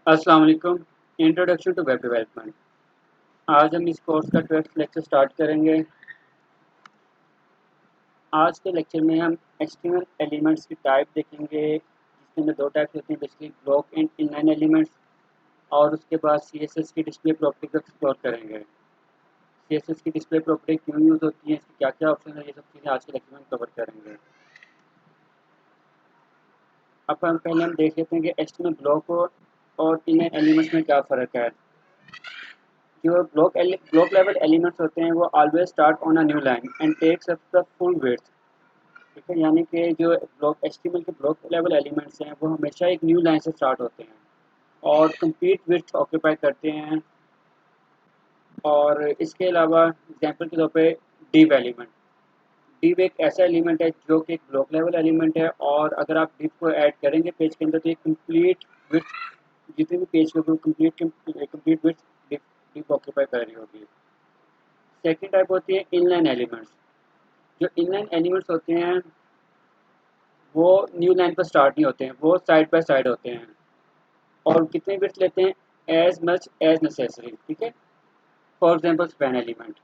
अस्सलाम वालेकुम। Introduction to web development. आज हम इस कोर्स का 12th लेक्चर स्टार्ट करेंगे। आज के लेक्चर में हम एचटीएमएल एलिमेंट्स की टाइप देखेंगे, जिसके अंदर दो टाइप्स होती हैं, basically block and inline elements. और उसके बाद सीएसएस की डिस्प्ले प्रॉपर्टी को एक्सप्लोर करेंगे। सीएसएस की डिस्प्ले प्रॉपर्टी क्यों यूज़ होती है, इसके क्या क्या ऑप्शन है, ये सब चीज़ें आज के लेक्चर में कवर करेंगे। अब हम देख लेते हैं कि एचटीएमएल ब्लॉक और इनलाइन एलिमेंट्स में क्या फ़र्क है। जो ब्लॉक लेवल एलिमेंट्स होते हैं वो always start on a new line and takes up the full width. ठीक है, यानी कि जो ब्लॉक एचटीएमएल के ब्लॉक लेवल एलिमेंट्स हैं वो हमेशा एक न्यू लाइन से स्टार्ट होते हैं और कंप्लीट विड्थ ऑक्यूपाई करते हैं। और इसके अलावा एग्जांपल के तौर पे div एलिमेंट। div एक ऐसा एलिमेंट है जो कि एक ब्लॉक लेवल एलिमेंट है, और अगर आप div को ऐड करेंगे पेज के अंदर तो ये कंप्लीट विड्थ, जितने भी पेज के ऊपर कंप्लीट विड्थ div ऑक्यूपाई कर रही होगी। सेकेंड टाइप होती है इनलाइन एलिमेंट्स। जो इनलाइन एलिमेंट्स होते हैं वो न्यू लाइन पर स्टार्ट नहीं होते हैं, वो साइड बाय साइड होते हैं और कितने बिट्स लेते हैं, एज मच एज नेसेसरी। ठीक है, फॉर एग्जांपल स्पैन एलिमेंट।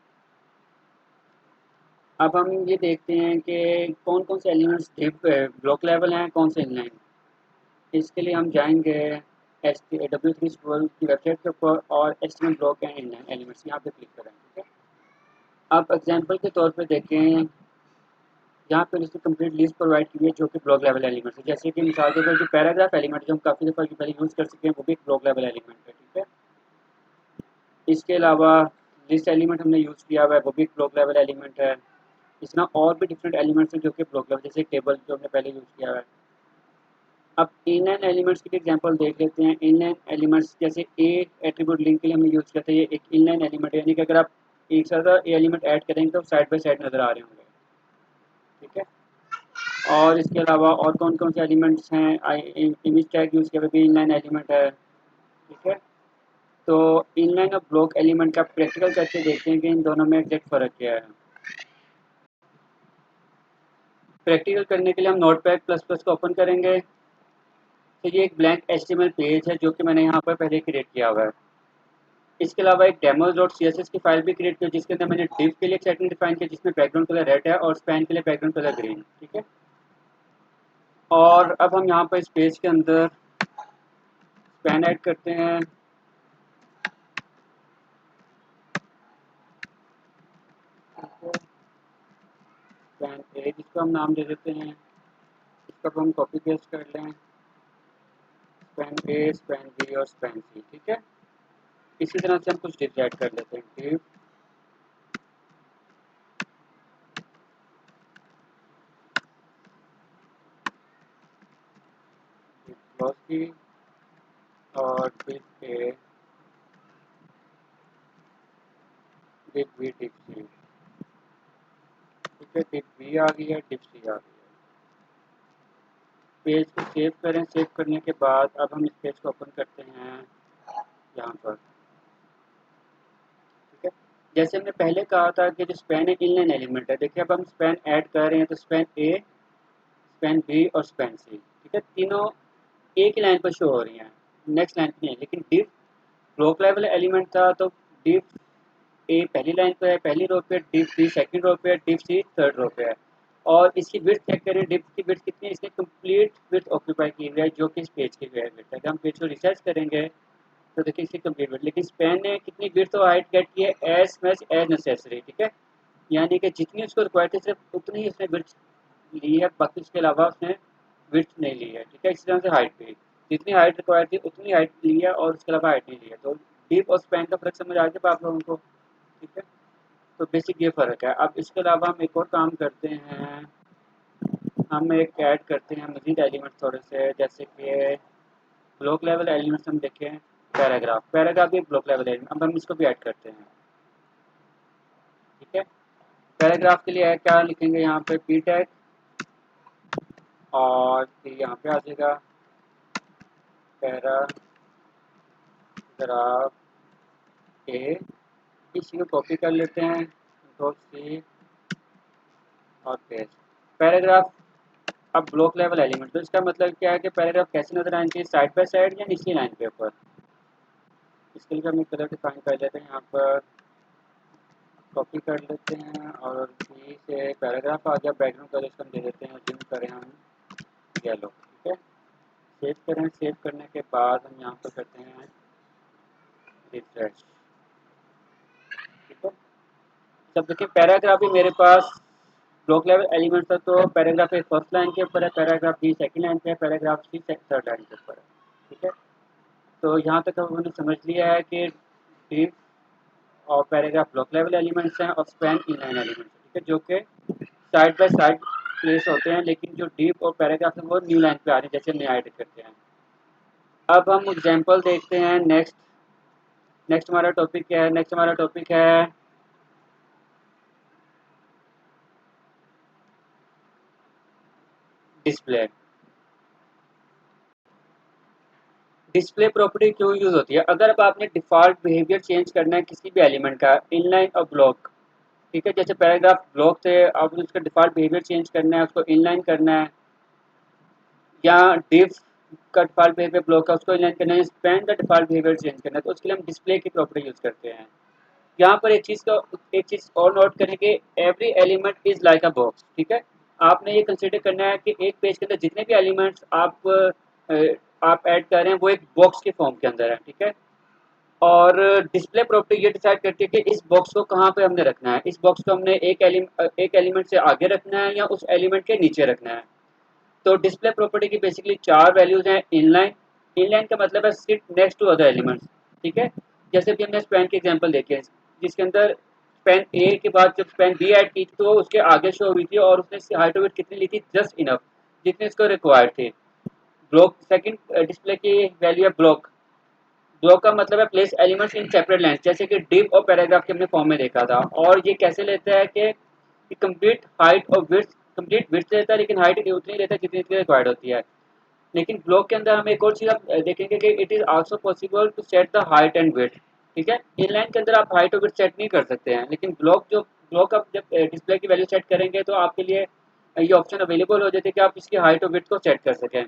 अब हम ये देखते हैं कि कौन कौन से एलिमेंट्स ब्लॉक लेवल हैं, कौन से इनलाइन। इसके लिए हम जाएंगे एच W3 School की वेबसाइट के ऊपर और HTML block and inline elements यहाँ पे क्लिक करें। ठीक है, अब एग्जांपल के तौर पे देखें, यहाँ पर इसकी कंप्लीट लिस्ट प्रोवाइड की हुई है जो कि ब्लॉक लेवल एलिमेंट्स है। जैसे कि मिसाल के तौर जो पैराग्राफ एलिमेंट जो हम काफ़ी दफ़ा पहले यूज़ कर चुके हैं वो भी एक ब्लॉक लेवल एलिमेंट है। ठीक है, इसके अलावा लिस्ट एलिमेंट हमने यूज़ किया हुआ है, वो भी एक ब्लॉक लेवल एलिमेंट है। इसमें और भी डिफरेंट एलिमेंट्स हैं जो कि ब्लॉक लेवल, जैसे टेबल जो हमने पहले यूज़ किया हुआ है। अब इनलाइन एलिमेंट्स की एग्जांपल देख लेते हैं। इनलाइन एलिमेंट्स जैसे ए एट्रीब्यूट लिंक के लिए हमने यूज़ किया था, ये एक इनलाइन एलिमेंट है, यानी कि अगर आप एक साथ ए एलिमेंट ऐड करेंगे तो साइड बाय साइड नज़र आ रहे होंगे। ठीक है, और इसके अलावा और कौन कौन से एलिमेंट्स हैं, इमेज टैग यूज़ किया हुआ भी इनलाइन एलिमेंट है। ठीक है, तो इनलाइन और ब्लॉक एलिमेंट का प्रैक्टिकल करके देखते हैं कि इन दोनों में एग्जैक्ट फ़र्क क्या है। प्रैक्टिकल करने के लिए हम नोटपैड प्लस प्लस को ओपन करेंगे। तो ये एक ब्लैंक एचटीएमएल पेज है जो कि मैंने यहाँ पर पहले क्रिएट किया हुआ है। इसके अलावा एक demos.css की फाइल भी क्रिएट की जिसके अंदर मैंने div के लिए एक सेटिंग डिफाइन किया जिसमें बैकग्राउंड कलर रेड है और स्पैन के लिए बैकग्राउंड कलर ग्रीन। ठीक है, और अब हम यहाँ पर इस पेज के अंदर स्पैन ऐड करते हैं। स्पैन ए जिसको हम नाम दे देते हैं, इसका हम कॉपी पेस्ट कर लें, स्पैन ए, स्पैन बी और स्पैन सी। ठीक है, इसी तरह से हम कुछ डिव ऐड कर लेते हैं। डिव ग्लॉसी और डिव ए, डिव बी, डिव सी। ठीक है, डिव बी आ गई है, डिव सी आ गई है। पेज को सेव करें। सेव करने के बाद अब हम इस पेज को ओपन करते हैं यहाँ पर। ठीक है, जैसे हमने पहले कहा था कि जो स्पैन एक इनलाइन एलिमेंट है, देखिए अब हम स्पैन ऐड कर रहे हैं तो स्पैन ए, स्पैन बी और स्पैन सी, ठीक है, तीनों एक ही लाइन पर शो हो रही हैं, नेक्स्ट लाइन पर नहीं है। लेकिन डिव ब्लॉक लेवल एलिमेंट था तो डिव ए पहली लाइन पर है, पहली रो पे, डिव बी सेकंड रो पे है, डिव सी थर्ड रो पे है। और इसकी विड्थ चेक करें, डिव की विड्थ कितनी है, इसने कंप्लीट विड्थ ऑक्यूपाई की हुई है जो कि इस पेज की विड्थ है। अगर हम पेज को रिसर्च करेंगे तो देखिए इसकी कंप्लीट विड्थ, लेकिन स्पैन ने कितनी विड्थ और हाइट गेट की है, एज मच एज नेसेसरी। ठीक है, यानी कि जितनी उसको रिक्वायर थी सिर्फ उतनी ही उसने विड्थ ली है, बाकी उसके अलावा उसने विड्थ नहीं ली है। ठीक है, इसी तरह से हाइट भी जितनी हाइट रिक्वायर थी उतनी हाइट ली है और उसके अलावा हाइट नहीं ली है। तो डिव और स्पैन का फर्क समझ आ गया आप लोगों को। ठीक है, तो बेसिक ये फ़र्क है। अब इसके अलावा हम एक और काम करते हैं, हम एक ऐड करते हैं मज़ीद एलिमेंट्स थोड़े से, जैसे कि ब्लॉक लेवल एलिमेंट्स हम देखें। पैराग्राफ, पैराग्राफ भी एक ब्लॉक लेवल एलिमेंट, अब हम इसको भी ऐड करते हैं। ठीक है, पैराग्राफ के लिए क्या लिखेंगे, यहाँ पे पी टैग और फिर यहाँ पे आ जाएगा पैराग्राफ ए। इसी को कॉपी कर लेते हैं, कंट्रोल सी और पेस्ट। पैराग्राफ अब ब्लॉक लेवल एलिमेंट, तो इसका मतलब क्या है कि पैराग्राफ कैसे नजर आएंगे, साइड बाय साइड या निचली लाइन के ऊपर। इसके लिए हम एक कलर डिफाइन कर लेते हैं, यहाँ पर कॉपी कर लेते हैं और बी से पैराग्राफ आ गया, बैकग्राउंड कलर इसको हम दे देते हैं, जिम करें हम येलो, ठीक है। सेव करें, सेव करने के बाद हम यहाँ पर करते हैं रिफ्रेश, ठीक है। जब देखिए पैराग्राफ भी मेरे पास ब्लॉक लेवल एलिमेंट था, तो पैराग्राफ ए फर्स्ट लाइन के ऊपर है, पैराग्राफ बी सेकंड लाइन पे है, पैराग्राफ सी थर्ड लाइन के ऊपर है, ठीक है। तो यहाँ तक हमने समझ लिया है कि डिव और पैराग्राफ ब्लॉक लेवल एलिमेंट्स हैं और स्पैन इनलाइन एलिमेंट्स हैं, ठीक है, जो कि साइड बाय साइड प्लेस होते हैं, लेकिन जो डिव और पैराग्राफ है वो न्यू लाइन पे आ रहे हैं, जैसे हमने एड करते हैं। अब हम एग्जांपल देखते हैं। नेक्स्ट नेक्स्ट हमारा टॉपिक क्या है? नेक्स्ट हमारा टॉपिक है डिस्प्ले। डिस्प्ले प्रॉपर्टी क्यों यूज होती है? अगर अब आपने डिफॉल्ट बिहेवियर चेंज करना है किसी भी एलिमेंट का, इनलाइन और ब्लॉक, ठीक है, जैसे पैराग्राफ ब्लॉक थे, अब उसका डिफॉल्ट बिहेवियर चेंज करना है, उसको इनलाइन करना है, या डिफ का डिफॉल्ट बिहेवियर ब्लॉक का उसको इनलाइन करना है, स्पैन का डिफॉल्ट बिहेवियर चेंज करना है, तो उसके लिए हम डिस्प्ले की प्रॉपर्टी यूज करते हैं। यहाँ पर एक चीज और नोट करेंगे, every element is like a box, ठीक है। आपने ये कंसिडर करना है कि एक पेज के अंदर जितने भी एलिमेंट्स आप ऐड कर रहे हैं वो एक बॉक्स के फॉर्म के अंदर है, ठीक है। और डिस्प्ले प्रॉपर्टी ये डिसाइड करती है कि इस बॉक्स को कहाँ पे हमने रखना है, इस बॉक्स को हमने एक एलिमेंट से आगे रखना है या उस एलिमेंट के नीचे रखना है। तो डिस्प्ले प्रॉपर्टी की बेसिकली चार वैल्यूज हैं। इनलाइन, इनलाइन का मतलब है sit next to other elements, ठीक है। जैसे कि हमने स्पैन के एग्जांपल देखे, जिसके अंदर स्पैन ए के बाद जब स्पैन बी ऐड की थी तो उसके आगे शो हुई थी और उसने इसकी हाइट ऑफ इट कितनी ली थी? जस्ट इनफ, जितने इसको रिक्वायर्ड थे। ब्लॉक सेकंड डिस्प्ले की वैल्यू है ब्लॉक। ब्लॉक का मतलब है place elements in separate lines, जैसे कि डिव और पैराग्राफ के हमने फॉर्म में देखा था। और ये कैसे लेता है कि कंप्लीट हाइट और विड्थ, कंप्लीट विड्थ लेता है लेकिन हाइट उतनी लेता है जितनी इसकी रिक्वायर्ड होती है। लेकिन ब्लॉक के अंदर हम एक और चीज़ आप देखेंगे कि it is also possible to set the height and width, ठीक है। इनलाइन के अंदर आप हाइट और विड्थ सेट नहीं कर सकते हैं, लेकिन ब्लॉक आप जब डिस्प्ले की वैल्यू सेट करेंगे तो आपके लिए ये ऑप्शन अवेलेबल हो जाते हैं कि आप इसकी हाइट और विड्थ को सेट कर सकें।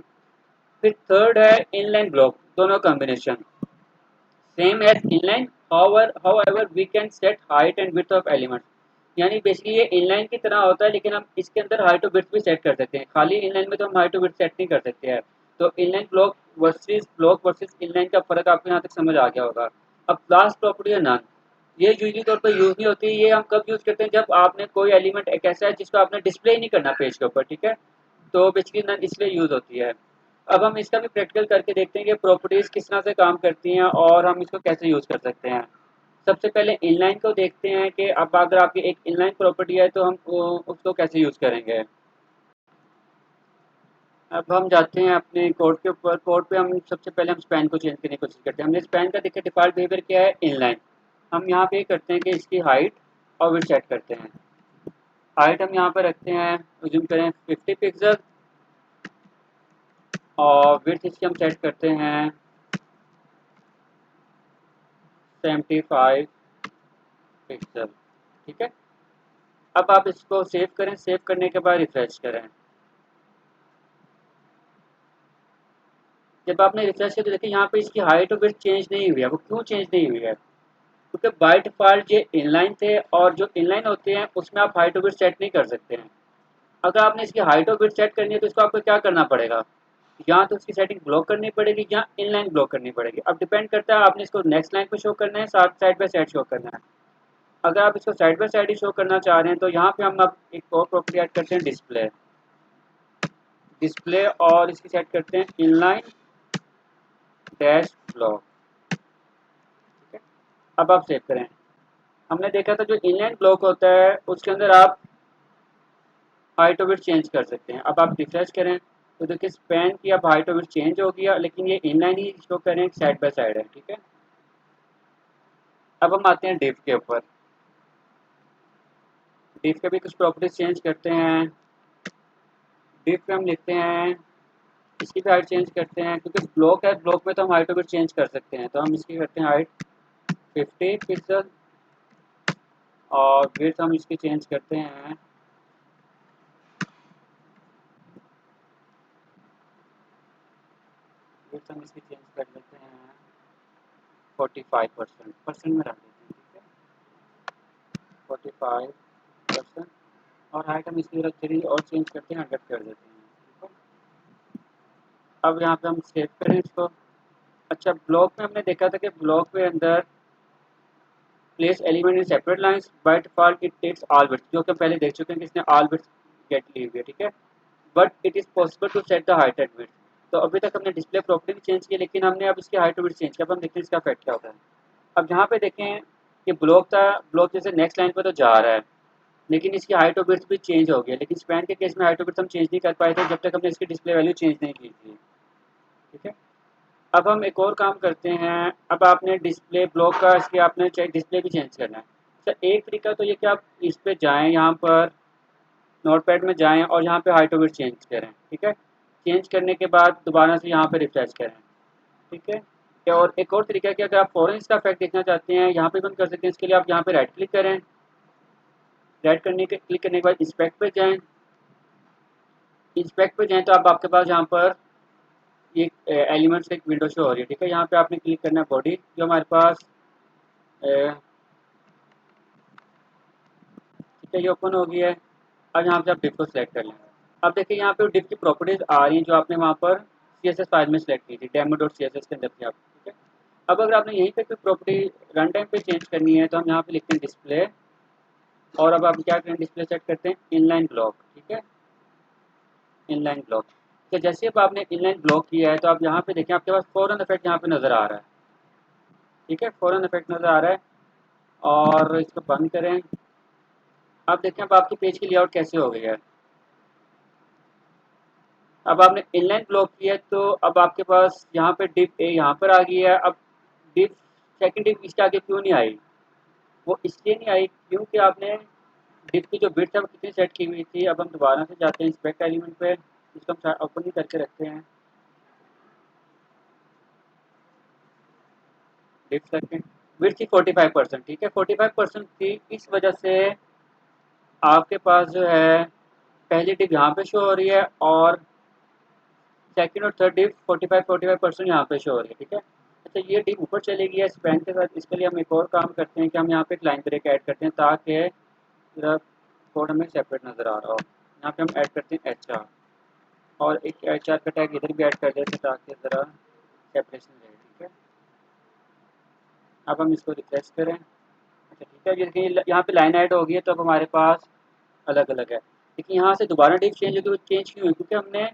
फिर थर्ड है इनलाइन ब्लॉक, दोनों combination same as inline, however we can set height and width of elements। यानी बेसिकली ये इनलाइन की तरह होता है, लेकिन हम इसके अंदर हाइट और विड्थ भी सेट कर सकते हैं। खाली इनलाइन में तो हम हाइट और विड्थ सेट नहीं कर सकते हैं। तो इनलाइन ब्लॉक वर्सेस इनलाइन का फर्क आपको यहाँ तक समझ आ गया होगा। अब लास्ट प्रॉपर्टी है नन। ये यूजली तौर पर यूज नहीं होती। ये हम कब यूज करते हैं? जब आपने कोई एलिमेंट एक ऐसा है जिसको आपने डिस्प्ले ही नहीं करना पेज के ऊपर, ठीक है। तो बेसिकली नन इसलिए यूज होती है। अब हम इसका भी प्रैक्टिकल करके देखते हैं कि प्रॉपर्टीज किस तरह से काम करती हैं और हम इसको कैसे यूज कर सकते हैं। सबसे पहले इनलाइन को देखते हैं कि अब अगर आपकी एक इनलाइन प्रॉपर्टी है तो हम उसको कैसे यूज करेंगे। अब हम जाते हैं अपने कोड के ऊपर। कोड पे हम सबसे पहले हम स्पैन को चेंज करने की कोशिश करते हैं। हमने स्पैन का देखिए डिफॉल्ट बिहेवियर क्या है? इनलाइन। हम यहाँ पे करते हैं कि इसकी हाइट और विड्थ सेट करते हैं। हाइट हम यहाँ पे रखते हैं, अज्यूम करें 50 पिक्सल, और विड्थ इसकी हम सेट करते हैं 75 पिक्सल, ठीक है। अब आप इसको सेव करें, सेव करने के बाद रिफ्रेश करें। जब आपने रिफ्रेश किया तो देखिए यहाँ पे इसकी हाइट और विड्थ चेंज नहीं हुई है। वो क्यों चेंज नहीं हुई है? क्योंकि बाय डिफॉल्ट ये इनलाइन थे और जो इनलाइन होते हैं उसमें आप हाइट और विड्थ सेट नहीं कर सकते हैं। अगर आपने इसकी हाइट और विड्थ सेट करनी है तो इसको आपको क्या करना पड़ेगा? या तो इसकी सेटिंग ब्लॉक करनी पड़ेगी या इनलाइन ब्लॉक करनी पड़ेगी। अब डिपेंड करता है आपने इसको नेक्स्ट लाइन पे शो करना है, साथ साइड बाय साइड शो करना है। अगर आप इसको side by side he show करना चाह रहे हैं तो यहाँ पे हम अब एक और प्रॉपर्टी ऐड करते हैं, डिस्प्ले। डिस्प्ले और इसकी सेट करते हैं इनलाइन डैश ब्लॉक, ठीक है। अब आप सेव करें। हमने देखा था जो इनलाइन ब्लॉक होता है उसके अंदर आप हाइट और विड्थ चेंज कर सकते हैं। अब आप रिफ्रेश करें तो देखिए स्पैन की अब हाइट और विड्थ चेंज हो गया, लेकिन ये इनलाइन ही शो कर रहे हैं, साइड बाय साइड है, ठीक है। अब हम आते हैं डिव के ऊपर। डिव के भी कुछ प्रॉपर्टीज चेंज करते हैं। डिव पे हम लिखते हैं, इसकी भी हाइट चेंज करते हैं क्योंकि ब्लॉक है, ब्लॉक में तो हम हाइट और विड्थ चेंज कर सकते हैं। तो हम इसकी करते हैं हाइट 50 पिक्सल और विड्थ हम इसकी चेंज करते हैं विड्थ हम इसकी चेंज कर लेते हैं 45% परसेंट में रख देते हैं, ठीक है 45%। और हाइट हम इसकी जगह 3 और चेंज करते हैं, 100 कर देते हैं, ठीक है। अब यहाँ पे हम सेव करें इसको। अच्छा, ब्लॉक में हमने देखा था कि ब्लॉक के अंदर place element in separate lines by default it takes all bits, जो कि हम पहले देख चुके हैं कि इसने ऑल बिट्स गेट ली हुई है, ठीक है। But it is possible to set the height and width. तो अभी तक हमने डिस्प्ले प्रॉपर्टी भी चेंज की, लेकिन हमने अब इसकी हाइट और विड्थ चेंज किया। अब हम देखते हैं इसका इफेक्ट क्या होता है। अब यहाँ पे देखें कि ब्लॉक था, ब्लॉक जैसे नेक्स्ट लाइन पर तो जा रहा है, लेकिन इसकी हाइट और विड्थ भी चेंज हो गया। लेकिन स्पैन के केस में हाइट और विड्थ हम चेंज नहीं कर पाए थे जब तक हमने इसकी डिस्प्ले वैल्यू चेंज नहीं की थी, ठीक है। अब हम एक और काम करते हैं। अब आपने डिस्प्ले ब्लॉक का इसके आपने चाहे डिस्प्ले भी चेंज करना है। सर एक तरीका तो ये कि आप इस पे जाएं, यहाँ पर नोटपैड में जाएं और यहाँ पे हाइट और विड्थ चेंज करें, ठीक है। चेंज करने के बाद दोबारा से यहाँ पे रिफ्रेश करें, ठीक है। और एक और तरीका है कि अगर आप फ़ौरन इसका इफेक्ट देखना चाहते हैं, यहाँ पे भी हम कर सकते हैं। इसके लिए आप यहाँ पे राइट क्लिक करें, क्लिक करने के बाद इंस्पेक्ट पे जाएं। इंस्पेक्ट पे जाएं तो अब आपके पास यहाँ पर ये एलिमेंट्स एक विंडो शो हो रही है, ठीक है। यहाँ पे आपने क्लिक करना है बॉडी, जो हमारे पास ठीक है ये ओपन हो गई है। अब यहाँ से आप डिप को सिलेक्ट कर लें। अब देखिए यहाँ पे डिप की प्रॉपर्टीज आ रही हैं जो आपने वहाँ पर CSS फाइल में सेलेक्ट की थी, demo.css के अंदर थी आप, ठीक है। अब अगर आपने यहीं पे कोई प्रॉपर्टी रन टाइम पे चेंज करनी है तो हम यहाँ पे लिखते हैं डिस्प्ले, और अब आप क्या करें, डिस्प्ले सेट करते हैं इनलाइन ब्लॉक, ठीक है। इनलाइन ब्लॉक, तो जैसे अब आपने इनलाइन ब्लॉक किया है तो आप यहाँ पे देखें आपके पास फॉरन इफेक्ट यहाँ पे नज़र आ रहा है, ठीक है। फॉरन इफेक्ट नज़र आ रहा है। और इसको बंद करें। अब देखें अब आपकी पेज की लेआउट कैसे हो गई है। अब आपने इनलाइन ब्लॉक किया है तो अब आपके पास यहाँ पे डिप ए यहाँ पर आ गई है। अब डिप सेकंड डिप इसके आगे क्यों नहीं आई, वो इसलिए नहीं आई क्योंकि आपने डिप की जो बिट्स है वो कितनी सेट की हुई थी। अब हम दोबारा से जाते हैं इंस्पेक्ट एलिमेंट पे, इसको हम ओपन ही करके रखते हैं डिप सेकंड। बिट्स थी 45%, ठीक है 45% थी। इस वजह से आपके पास जो है पहली डिप यहाँ पे शो हो रही है और सेकंड और थर्ड डिप 45% यहाँ पे शो हो रही है, ठीक है। अच्छा, ये डिप ऊपर चली गई है स्पैन के साथ। इसके लिए हम एक और काम करते हैं कि हम यहाँ पे एक लाइन ब्रेक ऐड करते हैं ताकि पूरा कोड हमें सेपरेट नज़र आ रहा हो। यहाँ पे हम ऐड करते हैं HR, और एक HR का टैग इधर भी ऐड कर देते हैं ताकि ज़रा सेपरेशन रहे, ठीक है। अब हम इसको रिफ्रेश करें। अच्छा ठीक है, ये देखिए यहाँ पे लाइन ऐड हो गई है तो अब हमारे पास अलग अलग है। लेकिन यहाँ से दोबारा डिप चेंज होगी, वो चेंज क्यों हुई, क्योंकि हमने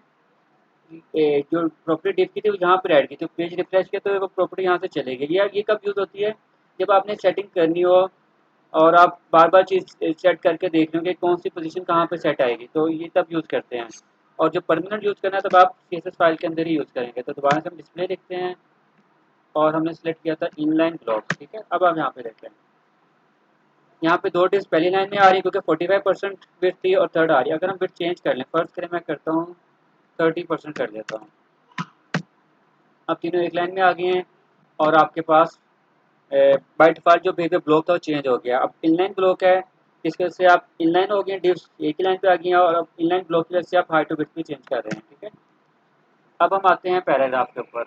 जो प्रॉपर्टी डिप की थी वो यहाँ पर ऐड की थी। पेज रिफ्रेश किया तो वो प्रॉपर्टी यहाँ से चले गई। ये कब यूज़ होती है, जब आपने सेटिंग करनी हो और आप बार बार चीज़ सेट करके देख रहे हो कि कौन सी पोजीशन कहाँ पे सेट आएगी, तो ये तब यूज़ करते हैं। और जो परमानेंट यूज़ करना है तब आप CSS फाइल के अंदर ही यूज़ करेंगे। तो दोबारा से हम डिस्प्ले लिखते हैं और हमने सेलेक्ट किया था इनलाइन ब्लॉक, ठीक है। अब आप यहाँ पे देखें, यहाँ पे दो डिप्स पहली लाइन में आ रही है क्योंकि 45% विड्थ थी और थर्ड आ रही है। अगर हम विड्थ चेंज कर लें, फर्स्ट करें, मैं करता हूँ 30% कर देता हूँ। अब तीनों एक लाइन में आ गए हैं और आपके पास बाय डिफ़ॉल्ट जो बिहेवियर ब्लॉक था वो चेंज हो गया। अब इनलाइन ब्लॉक है, इसकी वजह से आप इनलाइन हो गए, डिव्स एक ही लाइन पे आ गई हैं, और अब इनलाइन ब्लॉक की वजह से आप हाइट और विड्थ भी चेंज कर रहे हैं, ठीक है। अब हम आते हैं पैराग्राफ के ऊपर।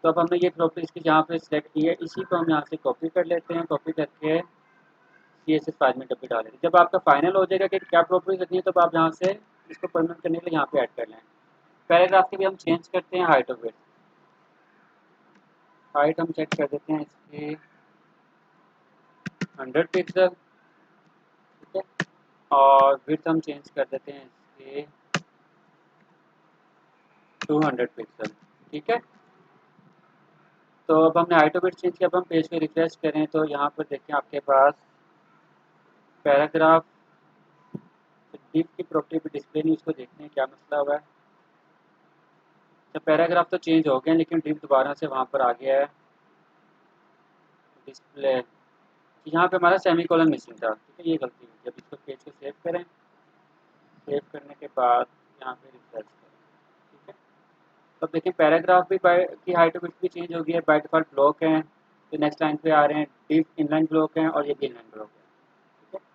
तो अब हमने ये प्रॉपर्टी इसकी जहाँ पे सिलेक्ट की है, इसी को हम यहाँ से कॉपी कर लेते हैं। कॉपी करके CSS फाइल में डब्बी डाल देते हैं। जब आपका फाइनल हो जाएगा कि क्या प्रॉपर्टीज रखनी है तो आप यहाँ से इसको परमानेंट करने के लिए यहाँ पे ऐड कर लें। पैराग्राफ के भी हम चेंज करते हैं हाइट और विड्थ। हाइट हम सेट कर देते हैं इसकी 100 पिक्सल, ठीक है। और विड्थ हम चेंज कर देते हैं इसके 200 पिक्सल, ठीक है। तो अब हमने हाइट और विड्थ चेंज किया। अब हम पेज को रिफ्रेश करें तो यहाँ पर देखें आपके पास पैराग्राफ डिप की प्रॉपर्टी पे डिस्प्ले नहीं, उसको देखते हैं क्या मसला हुआ है। तो पैराग्राफ तो चेंज हो गए लेकिन डिप दोबारा से वहाँ पर आ गया है डिस्प्ले। यहाँ पे हमारा सेमी कॉलन मिसिंग था, ठीक है, ये गलती हुई। जब इसको पेज को सेव करें, सेव करने के बाद यहाँ पे रिफ्रेश करें, ठीक है। तो अब देखें पैराग्राफ भी की हाइट और विड्थ भी चेंज हो गई है। बाय डिफॉल्ट ब्लॉक हैं तो नेक्स्ट लाइन पे आ रहे हैं, डिप इनलाइन ब्लॉक हैं और ये भी इनलाइन ब्लॉक है, ठीक है।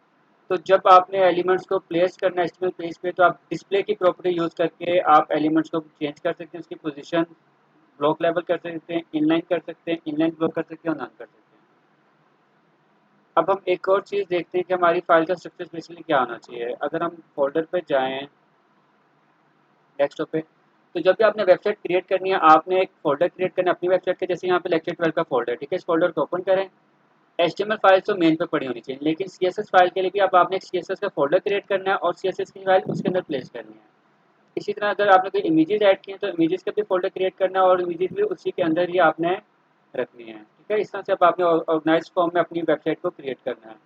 तो जब आपने एलिमेंट्स को प्लेस करना है HTML पेज पे तो आप डिस्प्ले की प्रॉपर्टी यूज़ करके आप एलिमेंट्स को चेंज कर सकते हैं, उसकी पोजीशन ब्लॉक लेवल कर सकते हैं, इनलाइन कर सकते हैं, इनलाइन ब्लॉक कर सकते हैं और नॉन कर सकते हैं। अब हम एक और चीज़ देखते हैं कि हमारी फाइल का स्ट्रक्चर स्पेशली क्या होना चाहिए। अगर हम फोल्डर पे जाएं डेस्कटॉप पे, तो जब भी आपने वेबसाइट क्रिएट करनी है, आपने एक फोल्डर क्रिएट करना है अपनी वेबसाइट के, जैसे यहाँ पे लेक्चर 12 का फोल्डर, ठीक है। इस फोल्डर को ओपन करें। एचटीएमएल फाइल तो मेन पे पड़ी होनी चाहिए, लेकिन सीएसएस फाइल के लिए भी अब आपने एक सीएसएस का फोल्डर क्रिएट करना है और सीएसएस की फाइल उसके अंदर प्लेस करनी है। इसी तरह अगर आपने कोई इमेजेस ऐड किए हैं तो इमेजेस का भी फोल्डर क्रिएट करना है और इमेजेस भी उसी के अंदर ही आपने रखनी है, ठीक है। इस तरह से अब आपने ऑर्गेनाइज फॉर्म में अपनी वेबसाइट को क्रिएट करना है।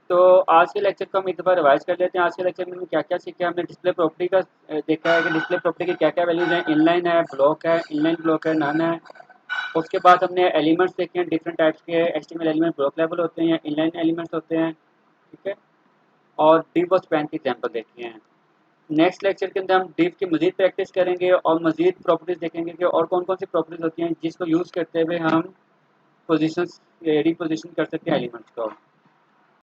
तो आज के लेक्चर को हम एक दफ़ा रिवाइज कर लेते हैं। आज के लेक्चर में हमने क्या क्या सीखा। हमने डिस्प्ले प्रॉपर्टी का देखा है कि डिस्प्ले प्रॉपर्टी की क्या क्या वैल्यूज हैं। इनलाइन है, ब्लॉक है, इनलाइन ब्लॉक है, नन है। उसके बाद हमने एलिमेंट्स देखे हैं, डिफरेंट टाइप्स के एचटीएमएल एलिमेंट ब्लॉक लेवल होते हैं, इनलाइन एलिमेंट्स होते हैं, ठीक है। और डिव और स्पैन की एग्जांपल देखी हैं। नेक्स्ट लेक्चर के अंदर हम डिव की मजीद प्रैक्टिस करेंगे और मजीद प्रॉपर्टीज देखेंगे कि और कौन कौन सी प्रॉपर्टीज होती हैं जिसको यूज़ करते हुए हम पोजिशन रिपोजिशन कर सकते हैं एलिमेंट्स को।